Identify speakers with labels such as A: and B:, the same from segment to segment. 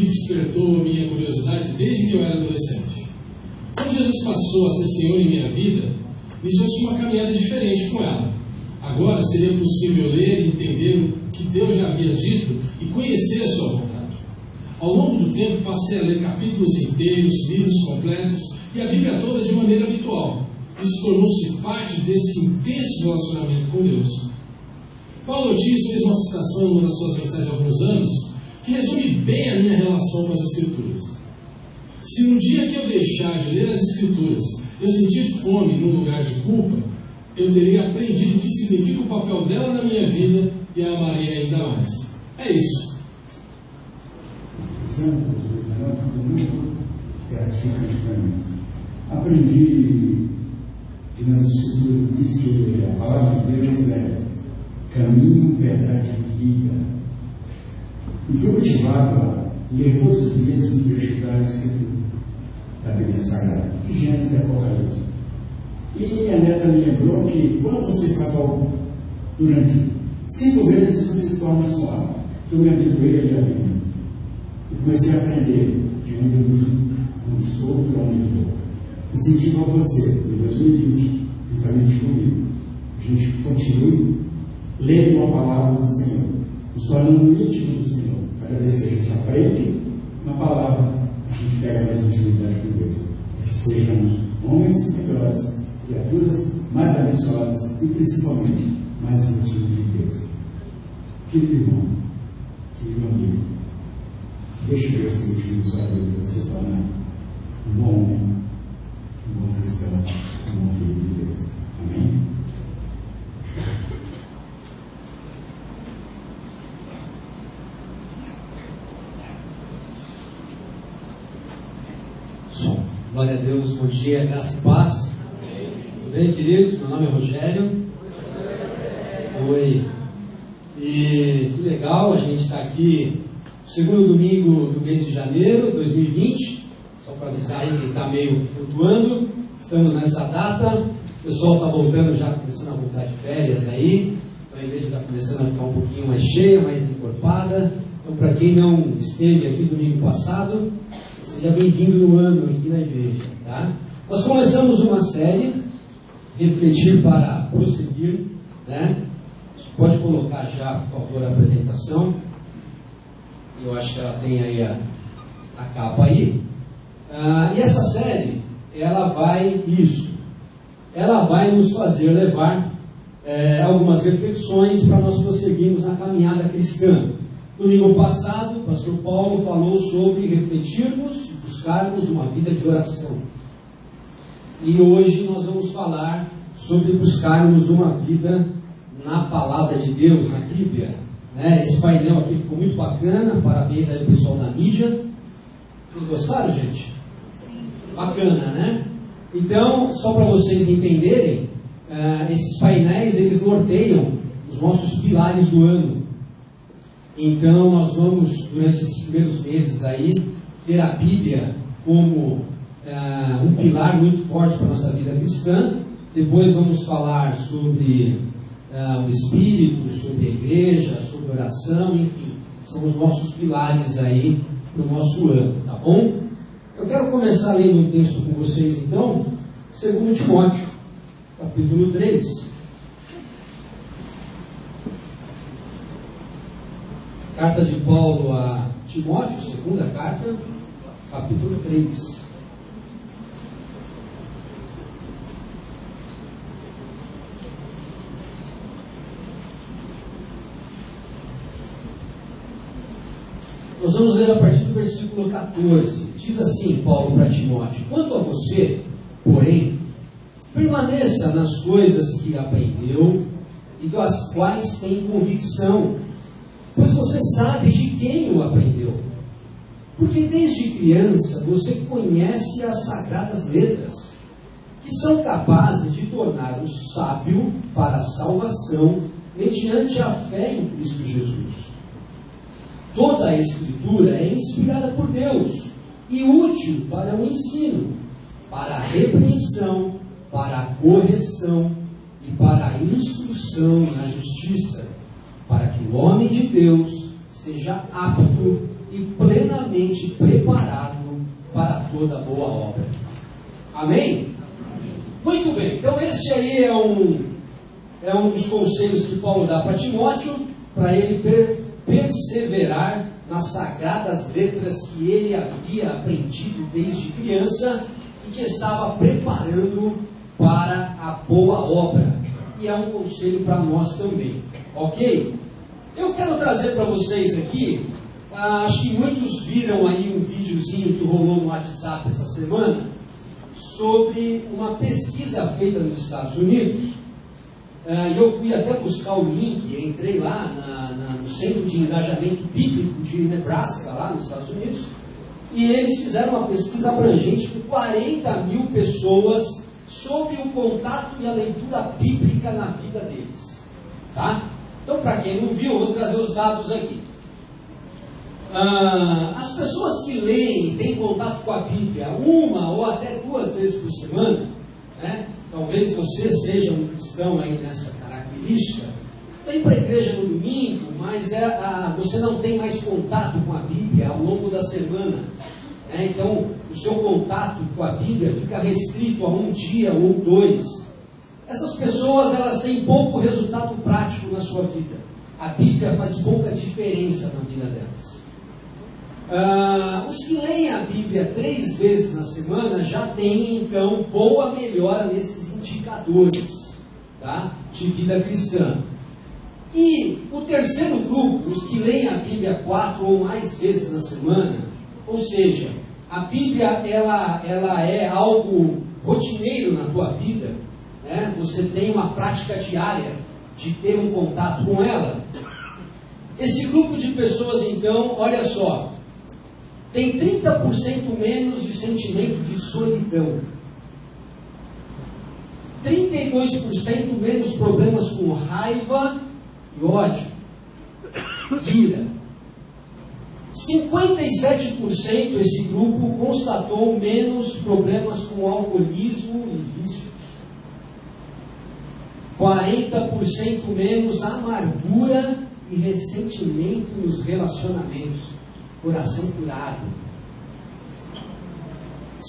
A: que despertou a minha curiosidade desde que eu era adolescente. Quando Jesus passou a ser Senhor em minha vida, iniciou-se uma caminhada diferente com ela. Agora seria possível ler e entender o que Deus já havia dito e conhecer a sua vontade. Ao longo do tempo passei a ler capítulos inteiros, livros completos e a Bíblia toda de maneira habitual. Isso tornou-se parte desse intenso relacionamento com Deus. Paulo Ortiz fez uma citação numa das suas mensagens há alguns anos que resume bem a minha relação com as Escrituras. Se no dia que eu deixar de ler as Escrituras eu sentir fome num lugar de culpa, eu teria aprendido o que significa o papel dela na minha vida e a amarei ainda mais. É isso.
B: Santo, muito gratificante para mim. Aprendi que nas Escrituras a palavra de Deus é caminho, verdade e vida. E fui motivado a ler todos os dias um trecho da Escritura, da Bíblia Sagrada, de Gênesis e Apocalipse. E minha neta me lembrou que quando você faz algo durante 5 vezes, você se torna suave. Então eu me habituei a ler a Bíblia. E comecei a aprender de onde estou e para onde estou. Incentivo a você, em 2020, juntamente comigo, a gente continue lendo a palavra do Senhor, nos tornando íntimo do Senhor. Cada vez que a gente aprende uma palavra, a gente pega mais intimidade com Deus. Que sejamos homens melhores, criaturas mais abençoadas e principalmente mais íntimos de Deus. Querido irmão, querido amigo, deixe Deus ser útil na sua vida para se tornar um bom homem, um bom cristão, um bom filho de Deus. Amém?
C: Glória a Deus, bom dia, graça e paz. Tudo bem, queridos? Meu nome é Rogério. Oi. E que legal, a gente está aqui no segundo domingo do mês de janeiro de 2020. Só para avisar aí que está meio flutuando. Estamos nessa data. O pessoal está voltando já, começando a voltar de férias aí. Então a igreja está começando a ficar um pouquinho mais cheia, mais encorpada. Então, para quem não esteve aqui domingo passado, seja bem-vindo no ano aqui na igreja, tá? Nós começamos uma série, Refletir para Prosseguir, né? Pode colocar já, por favor, a apresentação. Eu acho que ela tem aí a capa aí. E essa série, ela vai nos fazer levar algumas reflexões para nós prosseguirmos na caminhada cristã. Domingo passado, o pastor Paulo falou sobre refletirmos e buscarmos uma vida de oração. E hoje nós vamos falar sobre buscarmos uma vida na palavra de Deus, na Bíblia. Esse painel aqui ficou muito bacana, parabéns aí ao pessoal da mídia. Vocês gostaram, gente? Sim. Bacana, né? Então, só para vocês entenderem, esses painéis, eles norteiam os nossos pilares do ano. Então, nós vamos, durante esses primeiros meses aí, ter a Bíblia como um pilar muito forte para a nossa vida cristã. Depois vamos falar sobre o Espírito, sobre a igreja, sobre oração, enfim. São os nossos pilares aí para o nosso ano, tá bom? Eu quero começar lendo um texto com vocês, então, 2 Timóteo, capítulo 3. Carta de Paulo a Timóteo, segunda carta, capítulo 3. Nós vamos ler a partir do versículo 14. Diz assim Paulo para Timóteo: quanto a você, porém, permaneça nas coisas que aprendeu e das quais tem convicção, pois você sabe de quem o aprendeu. Porque desde criança você conhece as sagradas letras, que são capazes de tornar o sábio para a salvação mediante a fé em Cristo Jesus. Toda a Escritura é inspirada por Deus e útil para o ensino, para a repreensão, para a correção e para a instrução na justiça, para que o homem de Deus seja apto e plenamente preparado para toda boa obra. Amém? Muito bem, então esse aí é um dos conselhos que Paulo dá para Timóteo, para ele perseverar nas sagradas letras que ele havia aprendido desde criança e que estava preparando para a boa obra. E é um conselho para nós também, ok? Eu quero trazer para vocês aqui, acho que muitos viram aí um videozinho que rolou no WhatsApp essa semana, sobre uma pesquisa feita nos Estados Unidos. Eu fui até buscar o link, entrei lá no Centro de Engajamento Bíblico de Nebraska, lá nos Estados Unidos, e eles fizeram uma pesquisa abrangente com 40 mil pessoas sobre o contato e a leitura bíblica na vida deles. Tá? Então, para quem não viu, eu vou trazer os dados aqui. As pessoas que leem e têm contato com a Bíblia uma ou até 2 vezes por semana, né? Talvez você seja um cristão aí nessa característica, vem para a igreja no domingo, mas você não tem mais contato com a Bíblia ao longo da semana. Né? Então, o seu contato com a Bíblia fica restrito a um dia ou 2. Essas pessoas, elas têm pouco resultado prático na sua vida. A Bíblia faz pouca diferença na vida delas. Os que leem a Bíblia 3 vezes na semana já têm, então, boa melhora nesses indicadores, tá? De vida cristã. E o terceiro grupo, os que leem a Bíblia 4 ou mais vezes na semana, ou seja, a Bíblia ela é algo rotineiro na tua vida, né? Você tem uma prática diária de ter um contato com ela. Esse grupo de pessoas, então, olha só, tem 30% menos de sentimento de solidão, 32% menos problemas com raiva e ódio, ira. 57% esse grupo constatou menos problemas com alcoolismo e vícios. 40% menos amargura e ressentimento nos relacionamentos. Coração curado.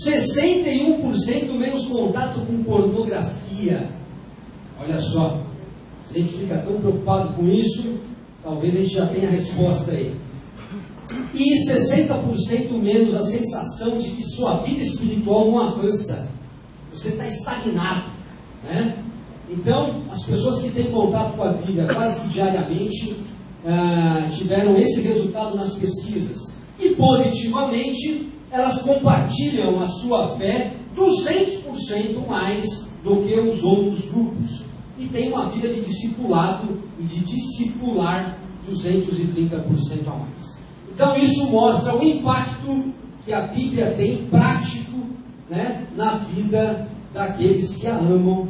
C: 61% menos contato com pornografia. Olha só, se a gente fica tão preocupado com isso, talvez a gente já tenha a resposta aí. E 60% menos a sensação de que sua vida espiritual não avança. Você está estagnado, né? Então, as pessoas que têm contato com a Bíblia quase que diariamente tiveram esse resultado nas pesquisas. E positivamente, elas compartilham a sua fé 200% mais do que os outros grupos. E têm uma vida de discipulado e de discipular 230% a mais. Então isso mostra o impacto que a Bíblia tem prático, né, na vida daqueles que a amam,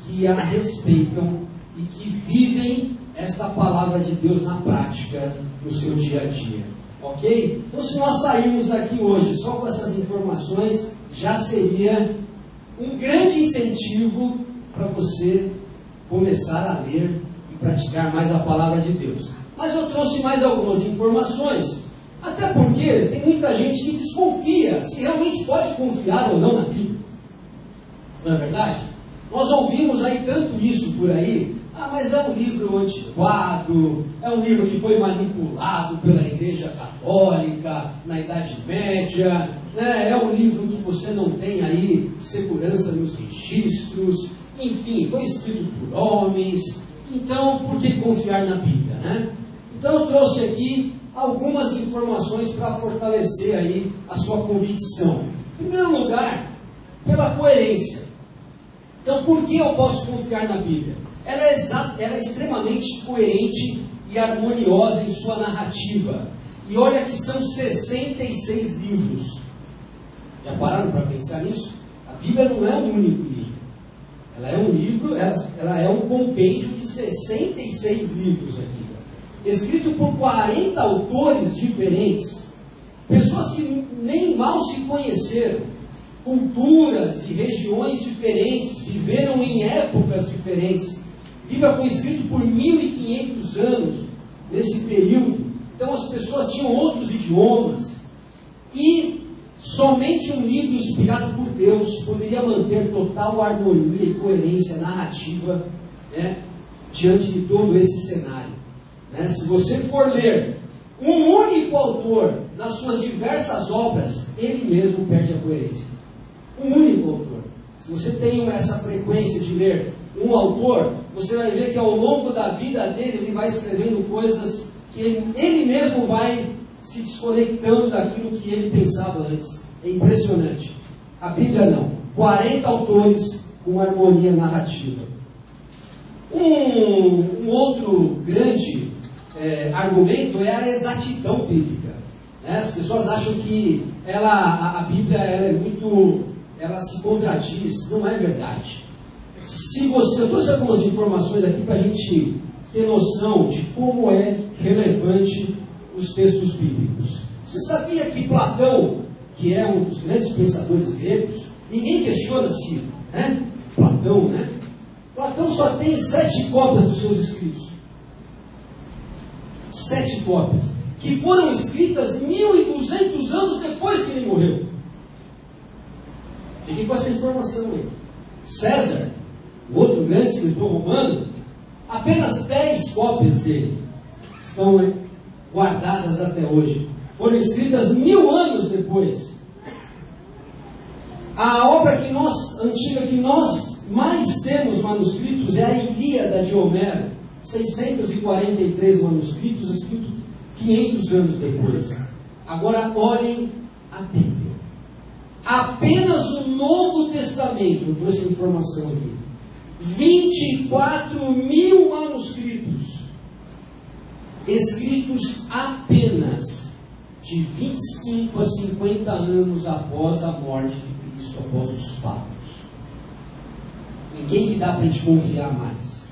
C: que a respeitam e que vivem esta palavra de Deus na prática, no seu dia a dia. Ok? Então, se nós sairmos daqui hoje só com essas informações, já seria um grande incentivo para você começar a ler e praticar mais a palavra de Deus. Mas eu trouxe mais algumas informações, até porque tem muita gente que desconfia se realmente pode confiar ou não na Bíblia. Não é verdade? Nós ouvimos aí tanto isso por aí. Mas é um livro antiquado, é um livro que foi manipulado pela Igreja Católica na Idade Média, né? É um livro que você não tem aí segurança nos registros, enfim, foi escrito por homens, então por que confiar na Bíblia, né? Então eu trouxe aqui algumas informações para fortalecer aí a sua convicção. Em primeiro lugar, pela coerência. Então, por que eu posso confiar na Bíblia? Ela é extremamente coerente e harmoniosa em sua narrativa. E olha que são 66 livros. Já pararam para pensar nisso? A Bíblia não é um único livro. Ela é um livro, ela é um compêndio de 66 livros aqui. Escrito por 40 autores diferentes. Pessoas que nem mal se conheceram. Culturas e regiões diferentes. Viveram em épocas diferentes. Bíblia foi escrito por 1.500 anos, nesse período, Então as pessoas tinham outros idiomas. E somente um livro inspirado por Deus poderia manter total harmonia e coerência narrativa, né, diante de todo esse cenário. Né? Se você for ler um único autor nas suas diversas obras, ele mesmo perde a coerência. Um único autor. Se você tem essa frequência de ler um autor, você vai ver que ao longo da vida dele, ele vai escrevendo coisas que ele mesmo vai se desconectando daquilo que ele pensava antes. É impressionante. A Bíblia não. 40 autores com harmonia narrativa. Um outro grande argumento é a exatidão bíblica. Né? As pessoas acham que a Bíblia ela se contradiz. Não é verdade. Eu trouxe algumas informações aqui para a gente ter noção de como é relevante os textos bíblicos. Você sabia que Platão, que é um dos grandes pensadores gregos, ninguém questiona se, né? Platão, né? Platão só tem 7 cópias dos seus escritos. 7 cópias, que foram escritas 1.200 anos depois que ele morreu. Fiquem com essa informação aí. César, o outro grande escritor romano, apenas 10 cópias dele estão guardadas até hoje. Foram escritas 1000 anos depois. A obra antiga que nós mais temos manuscritos é a Ilíada de Homero, 643 manuscritos, escritos 500 anos depois. Agora olhem a Bíblia. Apenas o Novo Testamento, eu trouxe a informação aqui, 24.000 manuscritos, escritos apenas de 25 a 50 anos após a morte de Cristo, após os fatos. Ninguém que dá para a gente confiar mais.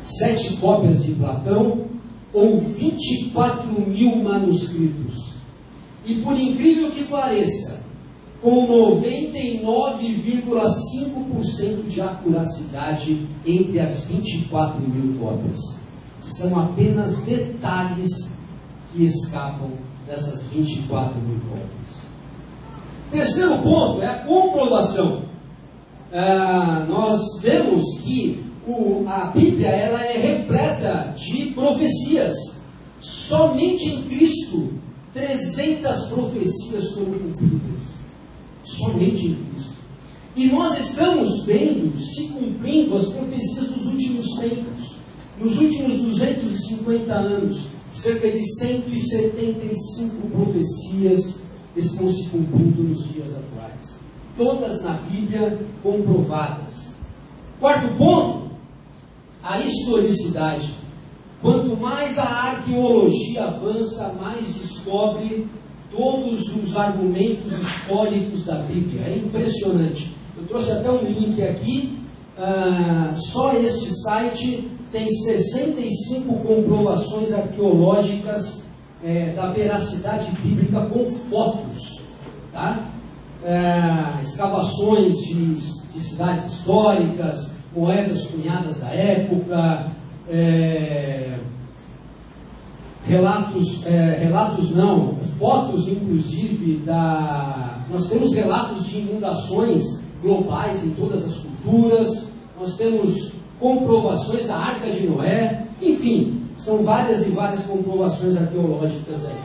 C: 7 cópias de Platão ou 24.000 manuscritos. E por incrível que pareça, com 99,5% de acuracidade entre as 24.000 cópias. São apenas detalhes que escapam dessas 24.000 cópias. Terceiro ponto é a comprovação. Nós vemos que a Bíblia ela é repleta de profecias. Somente em Cristo 300 profecias foram cumpridas. Somente em Cristo. E nós estamos vendo se cumprindo as profecias dos últimos tempos. Nos últimos 250 anos, cerca de 175 profecias estão se cumprindo nos dias atuais. Todas na Bíblia comprovadas. Quarto ponto, a historicidade. Quanto mais a arqueologia avança, mais descobre todos os argumentos históricos da Bíblia. É impressionante. Eu trouxe até um link aqui. Só este site tem 65 comprovações arqueológicas da veracidade bíblica com fotos. Tá? Escavações de cidades históricas, moedas cunhadas da época, fotos inclusive nós temos relatos de inundações globais em todas as culturas, nós temos comprovações da Arca de Noé, enfim, são várias e várias comprovações arqueológicas aí.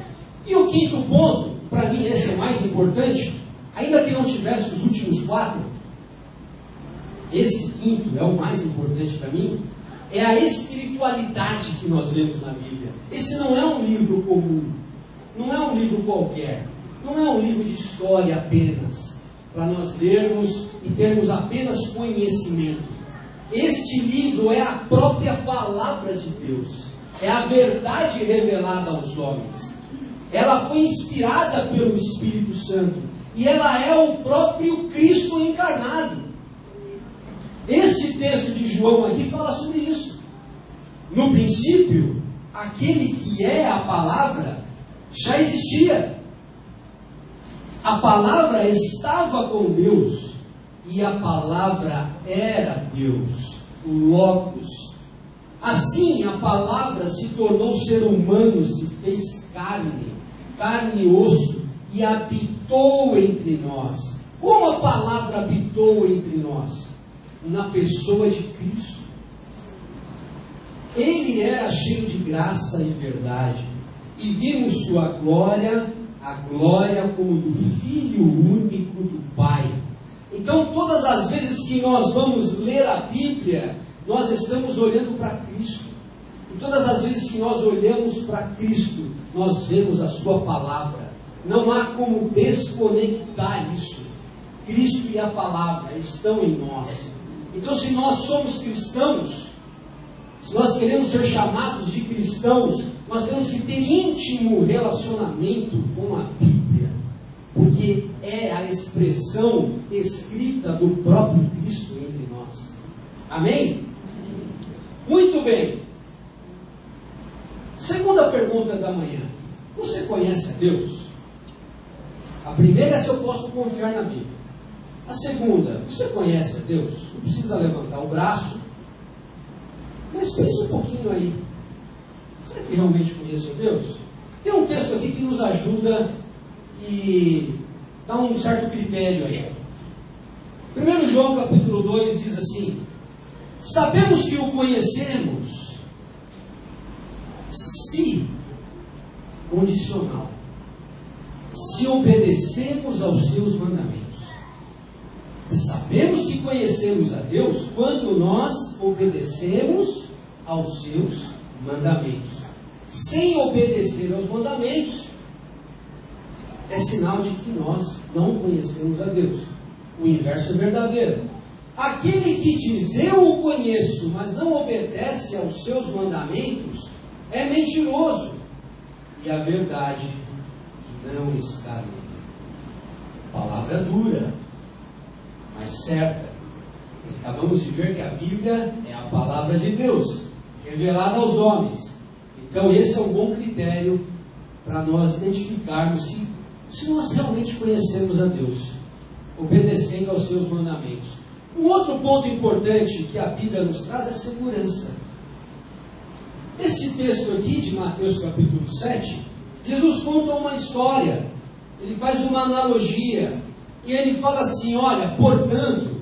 C: E o quinto ponto, para mim esse é o mais importante, ainda que não tivesse os últimos 4, esse quinto é o mais importante para mim, é a espiritualidade que nós vemos na Bíblia. Esse não é um livro comum, não é um livro qualquer, não é um livro de história apenas, para nós lermos e termos apenas conhecimento. Este livro é a própria palavra de Deus, é a verdade revelada aos homens. Ela foi inspirada pelo Espírito Santo e ela é o próprio Cristo encarnado. Este texto de João aqui fala sobre isso. No princípio, aquele que é a palavra já existia. A palavra estava com Deus e a palavra era Deus, o Logos. Assim a palavra se tornou ser humano, se fez carne e osso, e habitou entre nós. Como a palavra habitou entre nós? Na pessoa de Cristo. Ele era cheio de graça e verdade, e vimos sua glória, a glória como do Filho único do Pai. Então, todas as vezes que nós vamos ler a Bíblia, nós estamos olhando para Cristo. E todas as vezes que nós olhamos para Cristo, nós vemos a sua palavra. Não há como desconectar isso. Cristo e a palavra estão em nós. Então, se nós somos cristãos, se nós queremos ser chamados de cristãos, nós temos que ter íntimo relacionamento com a Bíblia, porque é a expressão escrita do próprio Cristo entre nós. Amém? Muito bem. Segunda pergunta da manhã. Você conhece a Deus? A primeira é se eu posso confiar na Bíblia. A segunda, você conhece a Deus? Não precisa levantar o braço, mas pense um pouquinho aí. Será que realmente conheço a Deus? Tem um texto aqui que nos ajuda e dá um certo critério aí. 1 João capítulo 2 diz assim: sabemos que o conhecemos se, condicional, se obedecemos aos seus mandamentos. Sabemos que conhecemos a Deus quando nós obedecemos aos seus mandamentos. Sem obedecer aos mandamentos, é sinal de que nós não conhecemos a Deus. O inverso é verdadeiro. Aquele que diz eu o conheço, mas não obedece aos seus mandamentos, é mentiroso, e a verdade não está nele. Palavra dura, mas certa. Acabamos de ver que a Bíblia é a palavra de Deus, revelada aos homens. Então esse é um bom critério para nós identificarmos se nós realmente conhecemos a Deus, obedecendo aos seus mandamentos. Um outro ponto importante que a Bíblia nos traz é segurança. Esse texto aqui de Mateus capítulo 7, Jesus conta uma história, ele faz uma analogia, e ele fala assim: olha, portanto,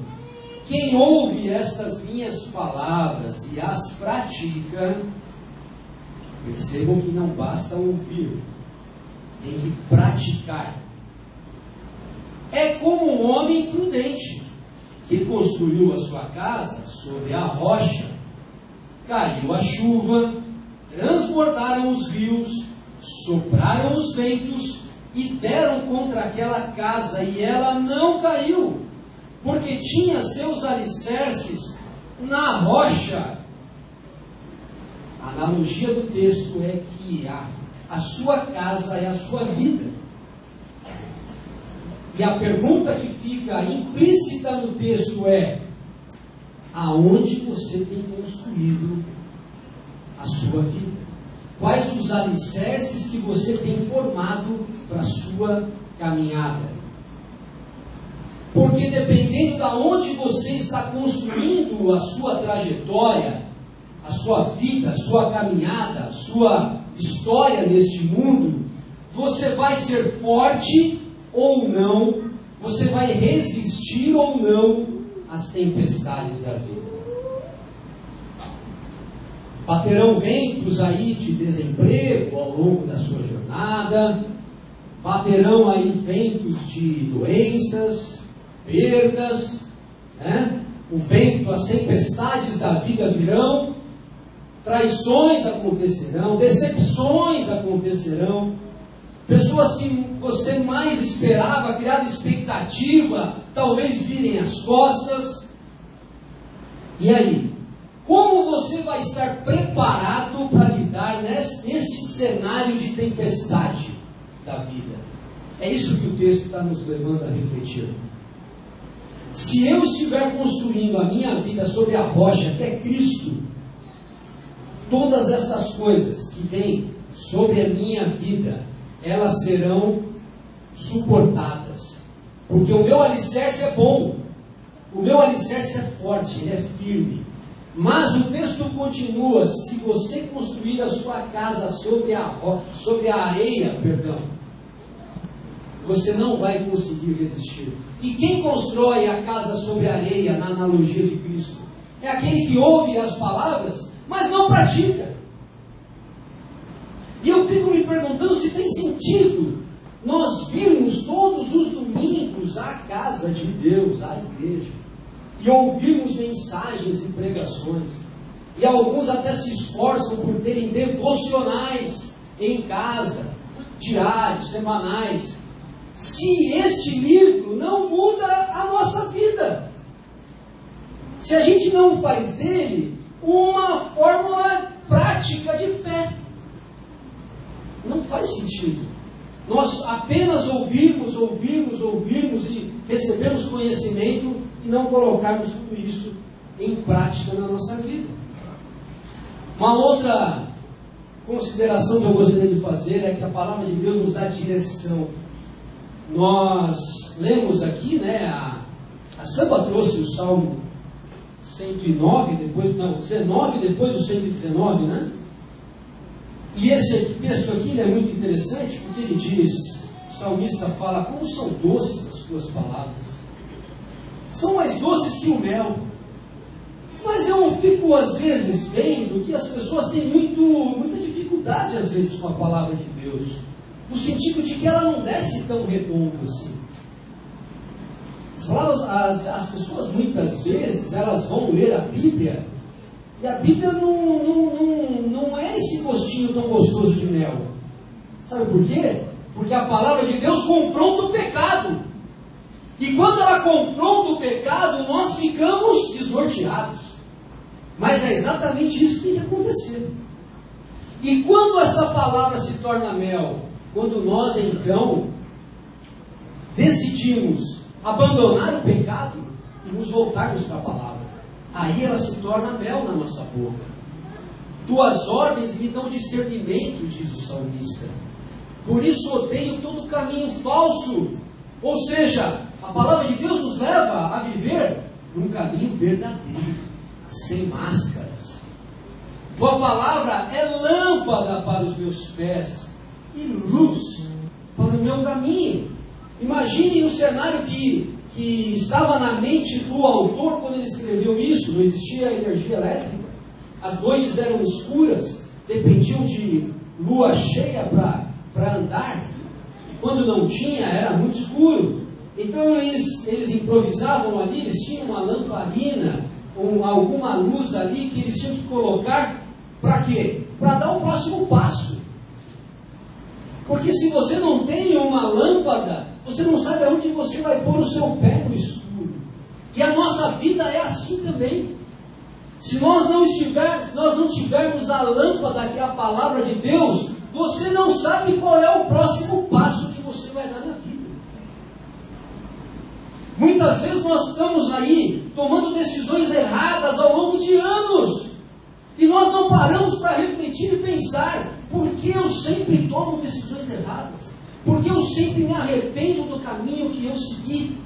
C: quem ouve estas minhas palavras e as pratica, percebam que não basta ouvir, tem que praticar. É como um homem prudente, que construiu a sua casa sobre a rocha. Caiu a chuva, transbordaram os rios, sopraram os ventos e deram contra aquela casa, e ela não caiu, porque tinha seus alicerces na rocha. A analogia do texto é que a sua casa é a sua vida. E a pergunta que fica implícita no texto é: aonde você tem construído a sua vida? Quais os alicerces que você tem formado para a sua caminhada? Porque dependendo de onde você está construindo a sua trajetória, a sua vida, a sua caminhada, a sua história neste mundo, você vai ser forte ou não, você vai resistir ou não às tempestades da vida. Baterão ventos aí de desemprego ao longo da sua jornada, baterão aí ventos de doenças, perdas, né? O vento, as tempestades da vida virão, traições acontecerão, decepções acontecerão, pessoas que você mais esperava, criava expectativa, talvez virem as costas. E aí? Como você vai estar preparado para lidar neste cenário de tempestade da vida? É isso que o texto está nos levando a refletir. Se eu estiver construindo a minha vida sobre a rocha, que é Cristo, todas essas coisas que vêm sobre a minha vida, elas serão suportadas. Porque o meu alicerce é bom, o meu alicerce é forte, ele é firme. Mas o texto continua: se você construir a sua casa sobre a areia, você não vai conseguir resistir. E quem constrói a casa sobre a areia, na analogia de Cristo? É aquele que ouve as palavras, mas não pratica. E eu fico me perguntando se tem sentido nós virmos todos os domingos à casa de Deus, à igreja, e ouvirmos mensagens e pregações. E alguns até se esforçam por terem devocionais em casa, diários, semanais, se este livro não muda a nossa vida. Se a gente não faz dele uma fórmula prática de fé. Não faz sentido. Nós apenas ouvirmos e recebemos conhecimento e não colocarmos tudo isso em prática na nossa vida. Uma outra consideração que eu gostaria de fazer é que a palavra de Deus nos dá direção. Nós lemos aqui, a Samba trouxe o Salmo 109, 19 depois do 119, né? E esse texto aqui ele é muito interessante porque ele diz, o salmista fala, como são doces as tuas palavras. São mais doces que o mel. Mas eu fico às vezes vendo que as pessoas têm muita dificuldade às vezes com a palavra de Deus. No sentido de que ela não desce tão redondo assim. As pessoas muitas vezes elas vão ler a Bíblia e a Bíblia não é esse gostinho tão gostoso de mel. Sabe por quê? Porque a palavra de Deus confronta o pecado. E quando ela confronta o pecado, nós ficamos desnorteados. Mas é exatamente isso que tem que acontecer. E quando essa palavra se torna mel? Quando nós então decidimos abandonar o pecado e nos voltarmos para a palavra. Aí ela se torna mel na nossa boca. Tuas ordens me dão discernimento, diz o salmista. Por isso odeio todo caminho falso. Ou seja, a palavra de Deus nos leva a viver num caminho verdadeiro, sem máscaras. Tua palavra é lâmpada para os meus pés e luz para o meu caminho. Imagine o cenário que estava na mente do autor quando ele escreveu isso. Não existia energia elétrica, as noites eram escuras, dependiam de lua cheia para andar, e quando não tinha era muito escuro. Então eles improvisavam ali, eles tinham uma lamparina ou alguma luz ali que eles tinham que colocar para quê? Para dar o próximo passo. Porque se você não tem uma lâmpada, você não sabe aonde você vai pôr o seu pé no escuro. E a nossa vida é assim também. Se nós não tivermos a lâmpada, que é a palavra de Deus, você não sabe qual é o próximo passo que você vai dar na vida. Muitas vezes nós estamos aí tomando decisões erradas ao longo de anos. E nós não paramos para refletir e pensar: por que eu sempre tomo decisões erradas? Por que eu sempre me arrependo do caminho que eu segui?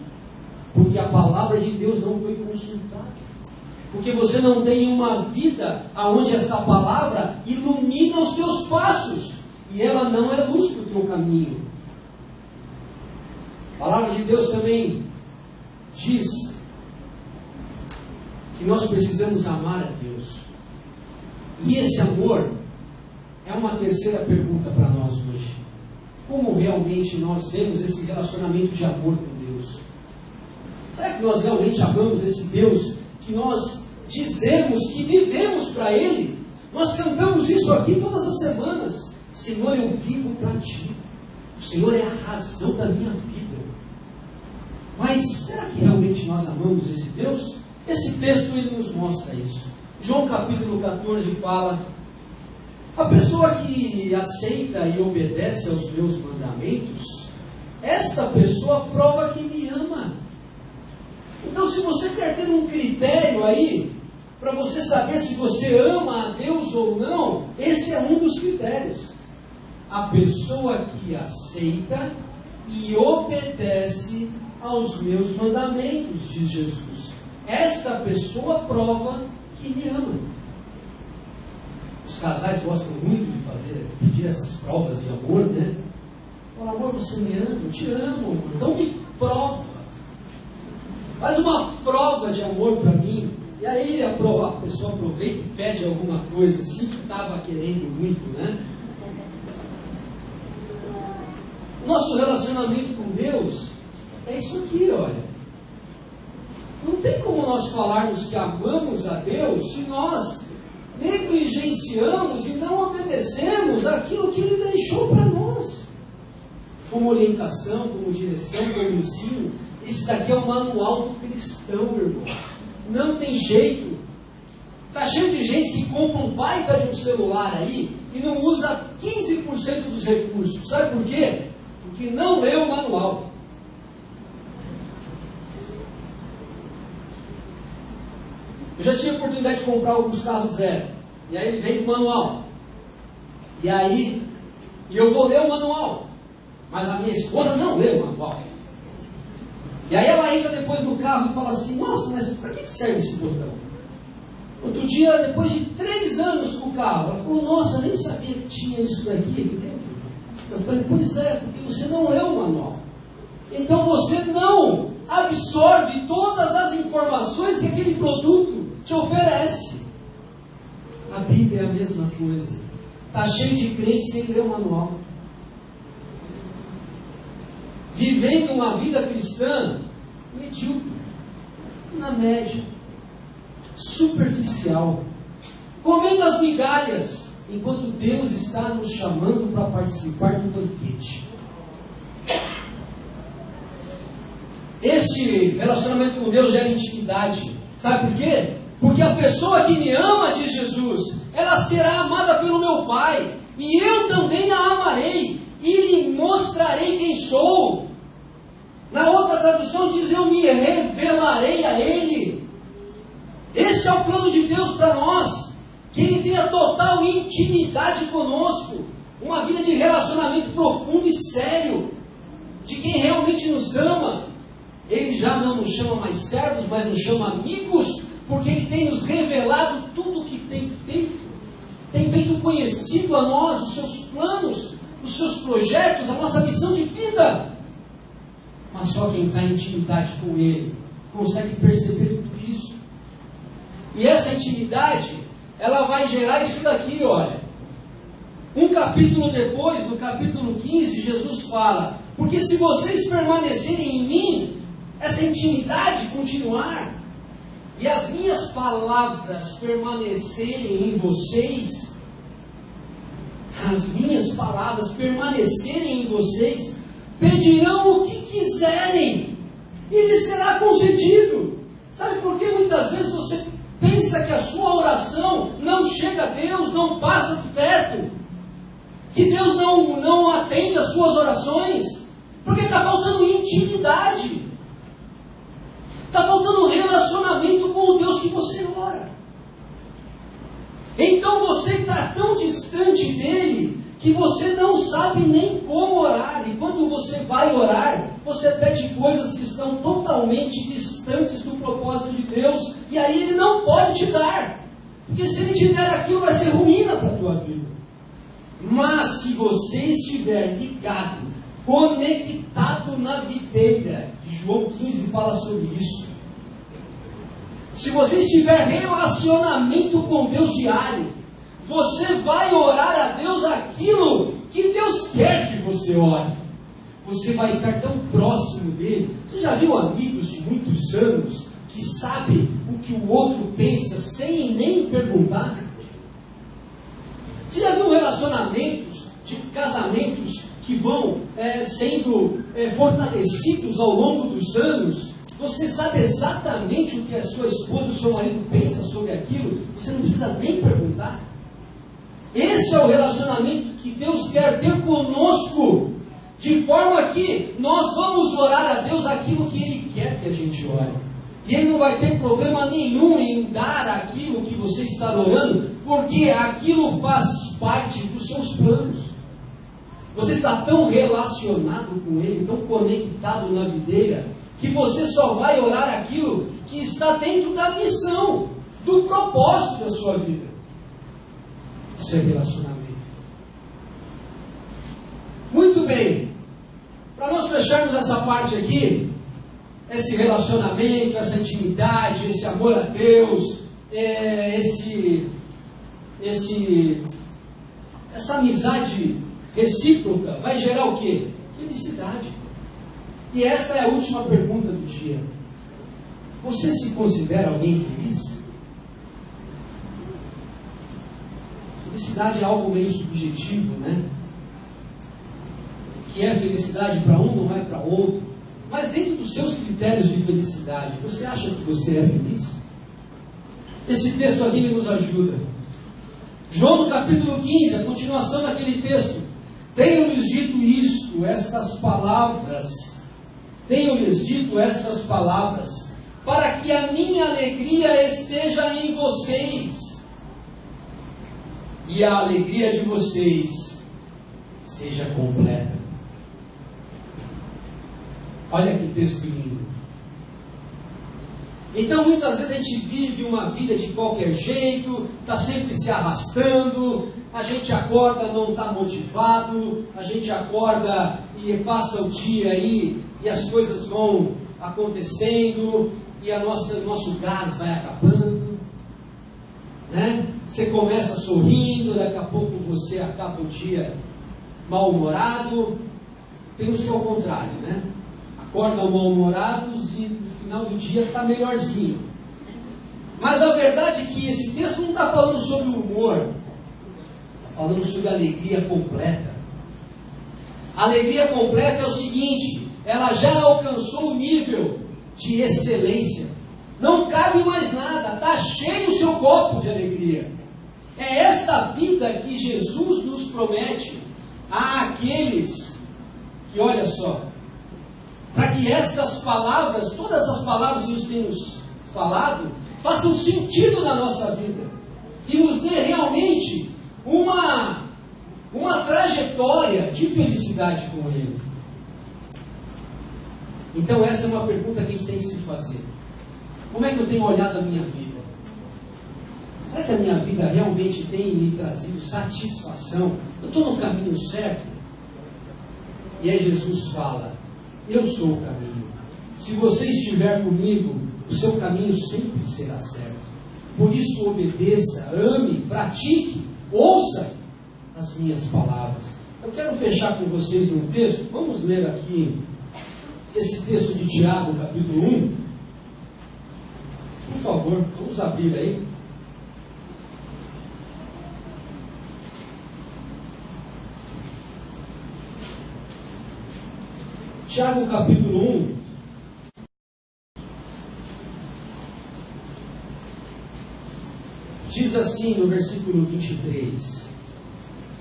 C: Porque a palavra de Deus não foi consultada. Porque você não tem uma vida onde essa palavra ilumina os teus passos. E ela não é luz para o teu caminho. A palavra de Deus também diz que nós precisamos amar a Deus. E esse amor é uma terceira pergunta para nós hoje. Como realmente nós vemos esse relacionamento de amor com Deus? Será que nós realmente amamos esse Deus que nós dizemos que vivemos para Ele? Nós cantamos isso aqui todas as semanas. Senhor, eu vivo para Ti. O Senhor é a razão da minha vida. Mas será que realmente nós amamos esse Deus? Esse texto ele nos mostra isso. João capítulo 14 fala: a pessoa que aceita e obedece aos meus mandamentos, esta pessoa prova que me ama. Então, se você quer ter um critério aí, para você saber se você ama a Deus ou não, esse é um dos critérios. A pessoa que aceita e obedece aos meus mandamentos, diz Jesus. esta pessoa prova que me ama. Os casais gostam muito de pedir essas provas de amor, né? Fala, amor, você me ama? Eu te amo, amor. Então me prova. Faz uma prova de amor para mim. E aí a pessoa aproveita e pede alguma coisa assim que estava querendo muito, né? Nosso relacionamento com Deus é isso aqui, olha. Não tem como nós falarmos que amamos a Deus se nós negligenciamos e não obedecemos aquilo que Ele deixou para nós. Como orientação, como direção, como ensino. Esse daqui é o manual do cristão, meu irmão. Não tem jeito. Está cheio de gente que compra um baita de um celular aí e não usa 15% dos recursos. Sabe por quê? Porque não lê o manual. Eu já tive a oportunidade de comprar alguns carros zero. E aí ele vem com o manual. E aí eu vou ler o manual. Mas a minha esposa não lê o manual. E aí ela entra depois no carro e fala assim, nossa, mas para que serve esse botão? Outro dia, depois de 3 anos com o carro, ela falou, nossa, nem sabia que tinha isso daqui aqui dentro. Eu falei, pois é, porque você não leu o manual. Então você não absorve todas as informações que aquele produto te oferece. A Bíblia é a mesma coisa. Está cheio de crentes sem ler o manual. Vivendo uma vida cristã medíocre, na média, superficial, comendo as migalhas, enquanto Deus está nos chamando para participar do banquete. Esse relacionamento com Deus gera intimidade. Sabe por quê? Porque a pessoa que me ama, diz Jesus, ela será amada pelo meu Pai, e eu também a amarei, e lhe mostrarei quem sou. Na outra tradução diz, eu me revelarei a Ele. Esse é o plano de Deus para nós, que Ele tenha total intimidade conosco, uma vida de relacionamento profundo e sério, de quem realmente nos ama. Ele já não nos chama mais servos, mas nos chama amigos, porque Ele tem nos revelado tudo o que tem feito conhecido a nós, os seus planos, os seus projetos, a nossa missão de vida. Mas só quem está em intimidade com Ele consegue perceber tudo isso. E essa intimidade, ela vai gerar isso daqui, olha. Um capítulo depois, no capítulo 15, Jesus fala, porque se vocês permanecerem em mim, essa intimidade continuar, e as minhas palavras permanecerem em vocês, as minhas palavras permanecerem em vocês, pedirão o que quiserem, e lhes será concedido. Sabe por que muitas vezes você pensa que a sua oração não chega a Deus, não passa do teto, que Deus não atende às suas orações? Porque está faltando intimidade, está faltando relacionamento com o Deus que você ora. Então você está tão distante dele que você não sabe nem como orar. E quando você vai orar, você pede coisas que estão totalmente distantes do propósito de Deus. E aí Ele não pode te dar. Porque se Ele te der aquilo, vai ser ruína para a tua vida. Mas se você estiver ligado, conectado na videira, João 15 fala sobre isso. Se você estiver em relacionamento com Deus diário, você vai orar a Deus aquilo que Deus quer que você ore. Você vai estar tão próximo dele. Você já viu amigos de muitos anos que sabem o que o outro pensa sem nem perguntar? Você já viu relacionamentos de casamentos que vão sendo fortalecidos ao longo dos anos? Você sabe exatamente o que a sua esposa, o seu marido pensa sobre aquilo. Você não precisa nem perguntar. Esse é o relacionamento que Deus quer ter conosco, de forma que nós vamos orar a Deus aquilo que Ele quer que a gente ore. E Ele não vai ter problema nenhum em dar aquilo que você está orando, porque aquilo faz parte dos seus planos. Você está tão relacionado com Ele, tão conectado na videira, que você só vai orar aquilo que está dentro da missão, do propósito da sua vida. Isso é relacionamento. Muito bem. Para nós fecharmos essa parte aqui, esse relacionamento, essa intimidade, esse amor a Deus, essa amizade recíproca vai gerar o quê? Felicidade. E essa é a última pergunta do dia. Você se considera alguém feliz? Felicidade é algo meio subjetivo, né? Que é felicidade para um, não é para outro. Mas dentro dos seus critérios de felicidade, você acha que você é feliz? Esse texto aqui nos ajuda. João no capítulo 15, a continuação daquele texto. Tenho-lhes dito isto, estas palavras. Tenho-lhes dito estas palavras, para que a minha alegria esteja em vocês. E a alegria de vocês seja completa. Olha que texto lindo. Então muitas vezes a gente vive uma vida de qualquer jeito, está sempre se arrastando, a gente acorda não está motivado, a gente acorda e passa o dia aí e as coisas vão acontecendo e nosso gás vai acabando. Né? Você começa sorrindo, daqui a pouco você acaba o dia mal-humorado. Tem uns que é o contrário, né? Acordam mal-humorados e no final do dia está melhorzinho. Mas a verdade é que esse texto não está falando sobre o humor, está falando sobre a alegria completa. A alegria completa é o seguinte: ela já alcançou o nível de excelência. Não cabe mais nada, está cheio o seu copo de alegria. É esta vida que Jesus nos promete àqueles que, olha só, para que estas palavras, todas as palavras que nós temos falado, façam sentido na nossa vida e nos dê realmente uma trajetória de felicidade com Ele. Então essa é uma pergunta que a gente tem que se fazer. Como é que eu tenho olhado a minha vida? Será que a minha vida realmente tem me trazido satisfação? Eu estou no caminho certo? E aí Jesus fala: eu sou o caminho. Se você estiver comigo, o seu caminho sempre será certo. Por isso obedeça, ame, pratique, ouça as minhas palavras. Eu quero fechar com vocês num texto. Vamos ler aqui esse texto de Tiago, capítulo 1. Por favor, vamos abrir aí. Tiago, capítulo 1. Diz assim no versículo 23: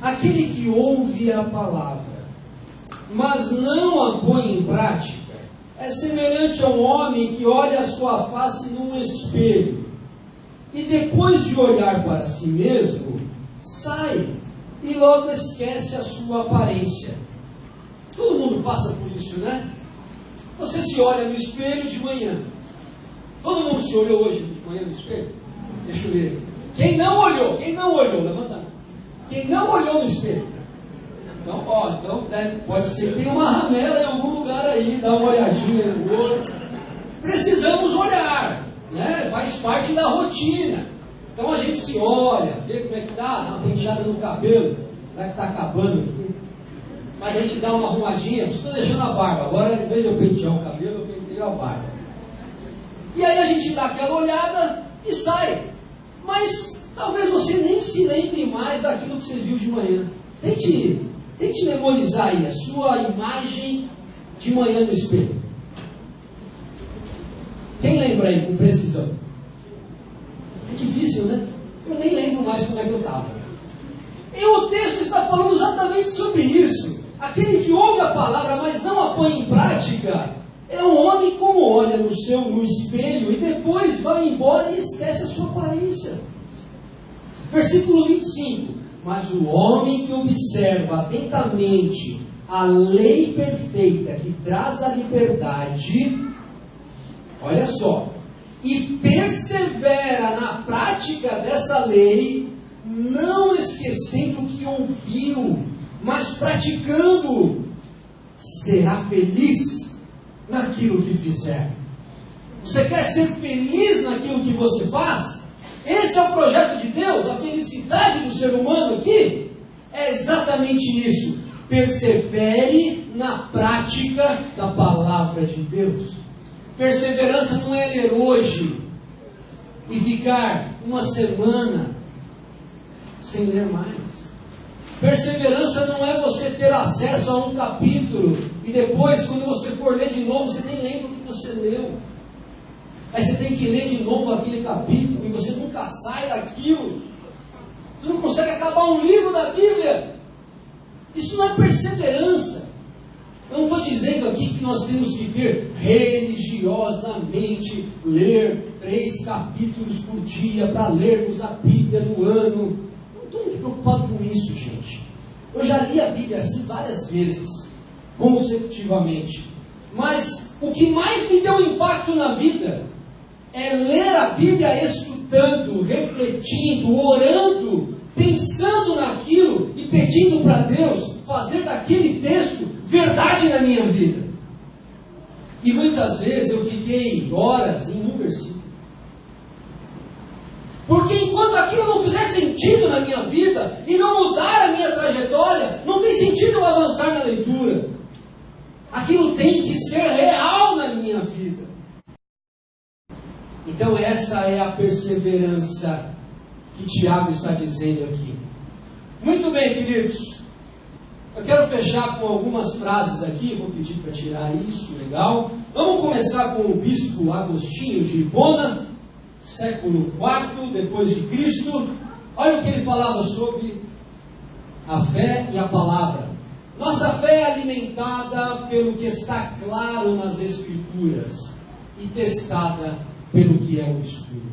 C: aquele que ouve a palavra, mas não a põe em prática, é semelhante a um homem que olha a sua face num espelho e depois de olhar para si mesmo, sai e logo esquece a sua aparência. Todo mundo passa por isso, né? Você se olha no espelho de manhã. Todo mundo se olhou hoje de manhã no espelho? Deixa eu ver. Quem não olhou, levanta a mão. Quem não olhou no espelho? Então, pode ser que tenha uma ramela em algum lugar aí, dá uma olhadinha no olho. Precisamos olhar, né? Faz parte da rotina. Então a gente se olha, vê como é que tá, dá uma penteada no cabelo, será que está acabando aqui? Mas a gente dá uma arrumadinha, estou deixando a barba, agora em vez de eu pentear o cabelo, eu penteio a barba. E aí a gente dá aquela olhada e sai. Mas talvez você nem se lembre mais daquilo que você viu de manhã. Tente memorizar aí a sua imagem de manhã no espelho. Quem lembra aí com precisão? É difícil, né? Eu nem lembro mais como é que eu estava. E o texto está falando exatamente sobre isso. Aquele que ouve a palavra, mas não a põe em prática, é um homem como olha no espelho e depois vai embora e esquece a sua aparência. Versículo 25. Mas o homem que observa atentamente a lei perfeita que traz a liberdade,
D: Olha só. E persevera na prática dessa lei, não esquecendo o que ouviu, mas praticando, será feliz naquilo que fizer. Você quer ser feliz naquilo que você faz? Esse é o projeto de Deus, a felicidade do ser humano aqui é exatamente isso. Persevere na prática da palavra de Deus. Perseverança não é ler hoje e ficar uma semana sem ler mais. Perseverança não é você ter acesso a um capítulo e depois, quando você for ler de novo, você nem lembra o que você leu. Aí você tem que ler de novo aquele capítulo e você nunca sai daquilo. Você não consegue acabar um livro da Bíblia. Isso não é perseverança. Eu não estou dizendo aqui que nós temos que ter religiosamente ler 3 capítulos por dia para lermos a Bíblia no ano. Não estou muito preocupado com isso, gente. Eu já li a Bíblia assim várias vezes, consecutivamente. Mas o que mais me deu impacto na vida é ler a Bíblia estudando, refletindo, orando, pensando naquilo e pedindo para Deus fazer daquele texto verdade na minha vida. E muitas vezes eu fiquei horas em um versículo. Porque enquanto aquilo não fizer sentido na minha vida e não mudar a minha trajetória, não tem sentido eu avançar na leitura. Aquilo tem que ser real na minha vida. Então essa é a perseverança que Tiago está dizendo aqui. Muito bem, queridos. Eu quero fechar com algumas frases aqui. Vou pedir para tirar isso, legal. Vamos começar com o bispo Agostinho de Hipona, século IV depois de Cristo. Olha o que ele falava sobre a fé e a palavra. Nossa fé é alimentada pelo que está claro nas Escrituras e testada pelo que é obscuro.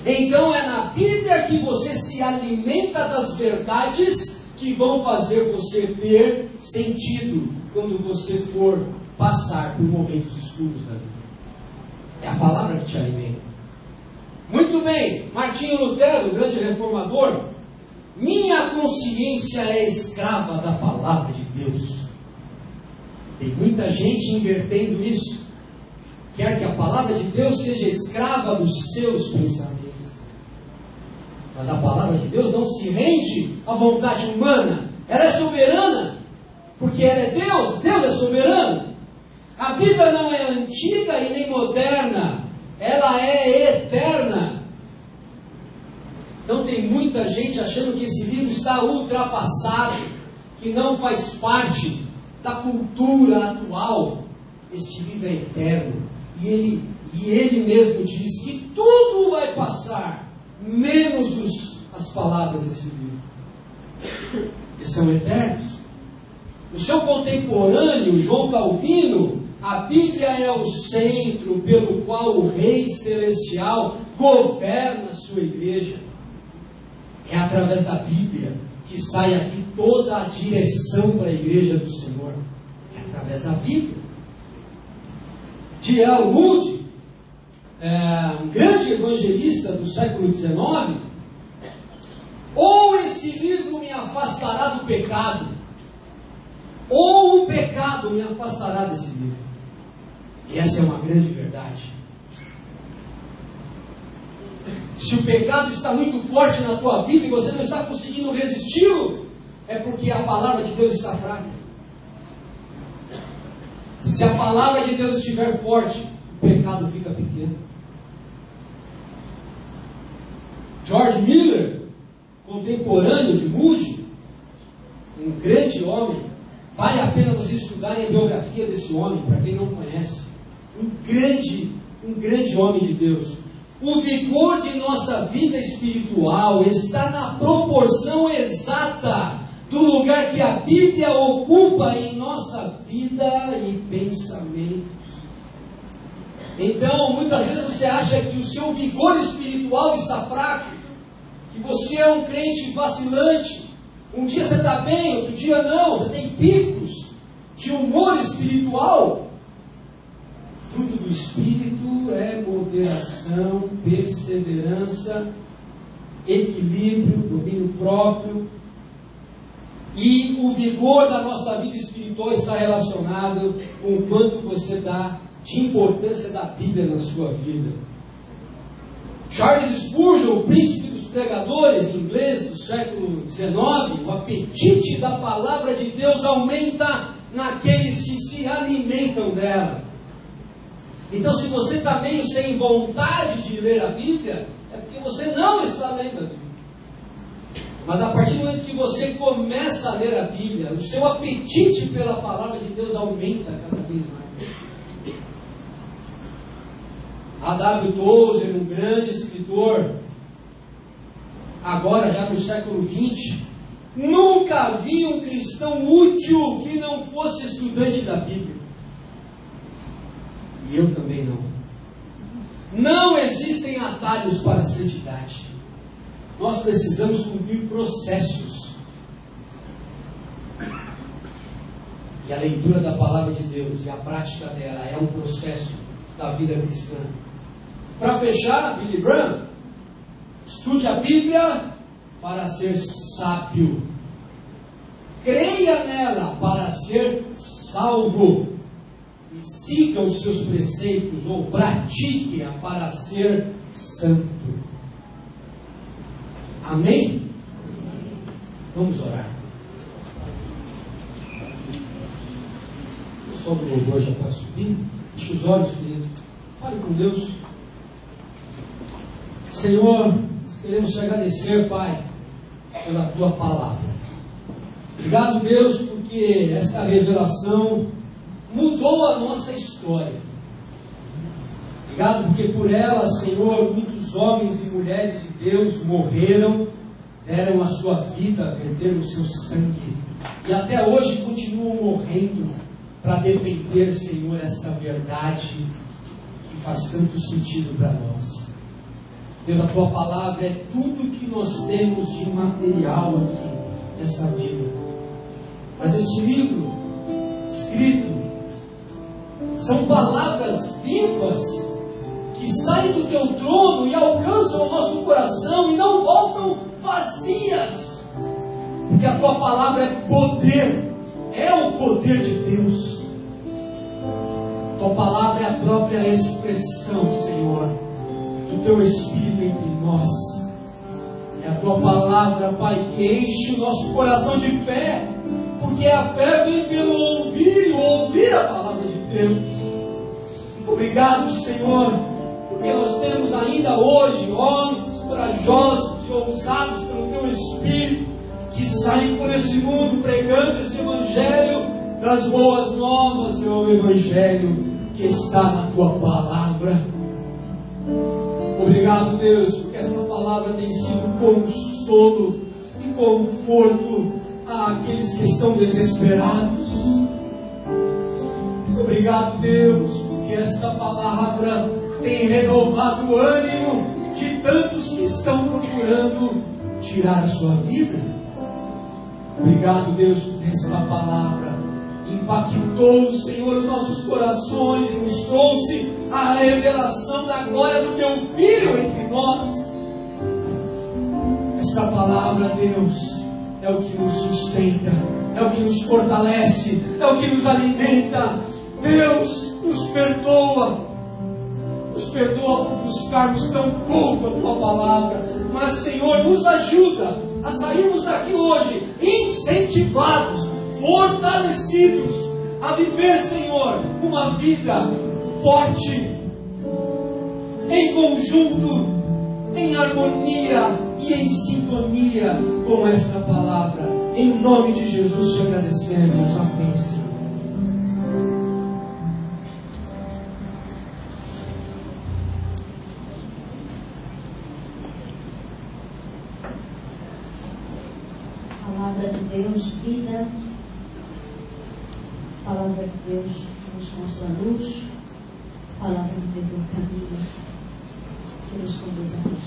D: Então é na Bíblia que você se alimenta das verdades que vão fazer você ter sentido quando você for passar por momentos escuros da vida. É a palavra que te alimenta. Muito bem, Martinho Lutero, grande reformador. Minha consciência é escrava da palavra de Deus. Tem muita gente invertendo isso. Quer que a palavra de Deus seja escrava dos seus pensamentos. Mas a palavra de Deus não se rende à vontade humana. Ela é soberana. Porque ela é Deus. Deus é soberano. A Bíblia não é antiga e nem moderna. Ela é eterna. Então tem muita gente achando que esse livro está ultrapassado, que não faz parte da cultura atual. Esse livro é eterno. E ele mesmo diz que tudo vai passar, menos as palavras desse livro. Que são eternos. O seu contemporâneo, João Calvino, a Bíblia é o centro pelo qual o Rei Celestial governa a sua igreja. É através da Bíblia que sai aqui toda a direção para a igreja do Senhor. É através da Bíblia. D.L. Moody, um grande evangelista do século XIX, ou esse livro me afastará do pecado, ou o pecado me afastará desse livro. E essa é uma grande verdade. Se o pecado está muito forte na tua vida e você não está conseguindo resisti-lo, é porque a palavra de Deus está fraca. Se a palavra de Deus estiver forte, o pecado fica pequeno. George Miller, contemporâneo de Moody, um grande homem, vale a pena vocês estudarem a biografia desse homem, para quem não conhece. Um grande homem de Deus. O vigor de nossa vida espiritual está na proporção exata do lugar que a Bíblia ocupa em nossa vida e pensamentos. Então, muitas vezes você acha que o seu vigor espiritual está fraco, que você é um crente vacilante. Um dia você está bem, outro dia não. Você tem picos de humor espiritual, fruto do Espírito é moderação, perseverança, equilíbrio, domínio próprio. E o vigor da nossa vida espiritual está relacionado com o quanto você dá de importância da Bíblia na sua vida. Charles Spurgeon, o príncipe dos pregadores inglês do século XIX, o apetite da palavra de Deus aumenta naqueles que se alimentam dela. Então, se você está meio sem vontade de ler a Bíblia, é porque você não está lendo a Bíblia. Mas a partir do momento que você começa a ler a Bíblia, o seu apetite pela palavra de Deus aumenta cada vez mais. A.W. Tozer, um grande escritor, agora já no século XX, nunca vi um cristão útil que não fosse estudante da Bíblia. E eu também não. Não existem atalhos para a santidade. Nós precisamos cumprir processos. E a leitura da palavra de Deus e a prática dela é um processo da vida cristã. Para fechar, Billy Graham, estude a Bíblia para ser sábio. Creia nela para ser salvo. E siga os seus preceitos ou pratique-a para ser santo. Amém? Vamos orar. O som do louvor já está subindo. Feche os olhos, querido. Fale com Deus. Senhor, nós queremos te agradecer, Pai, pela tua palavra. Obrigado, Deus, porque esta revelação mudou a nossa história. Obrigado porque por ela, Senhor, muitos homens e mulheres de Deus morreram, deram a sua vida, verteram o seu sangue. E até hoje continuam morrendo para defender, Senhor, esta verdade que faz tanto sentido para nós. Deus, a tua palavra é tudo que nós temos de material aqui nessa vida. Mas esse livro escrito são palavras vivas que saem do teu trono e alcançam o nosso coração e não voltam vazias. Porque a tua palavra é poder, é o poder de Deus. Tua palavra é a própria expressão, Senhor, do teu Espírito entre nós. É a tua palavra, Pai, que enche o nosso coração de fé, porque a fé vem pelo ouvir e ouvir a palavra de Deus. Obrigado, Senhor, porque nós temos ainda hoje homens corajosos e ousados pelo teu Espírito, que saem por esse mundo pregando esse Evangelho das boas novas, é o Evangelho que está na tua palavra. Obrigado, Deus, porque essa palavra tem sido consolo e conforto àqueles que estão desesperados. Obrigado, Deus, porque esta palavra tem renovado o ânimo de tantos que estão procurando tirar a sua vida. Obrigado, Deus, porque esta palavra impactou, Senhor, os nossos corações e nos trouxe a revelação da glória do teu Filho entre nós. Esta palavra, Deus, é o que nos sustenta, é o que nos fortalece, é o que nos alimenta. Deus, nos perdoa por buscarmos tão pouco a tua palavra, mas, Senhor, nos ajuda a sairmos daqui hoje incentivados, fortalecidos a viver, Senhor, uma vida forte, em conjunto, em harmonia e em sintonia com esta palavra. Em nome de Jesus te agradecemos. Amém, Senhor.
E: Palavra de Deus, vida. Palavra de Deus nos mostra a luz. Palavra de Deus é o caminho que nos conduz a Deus.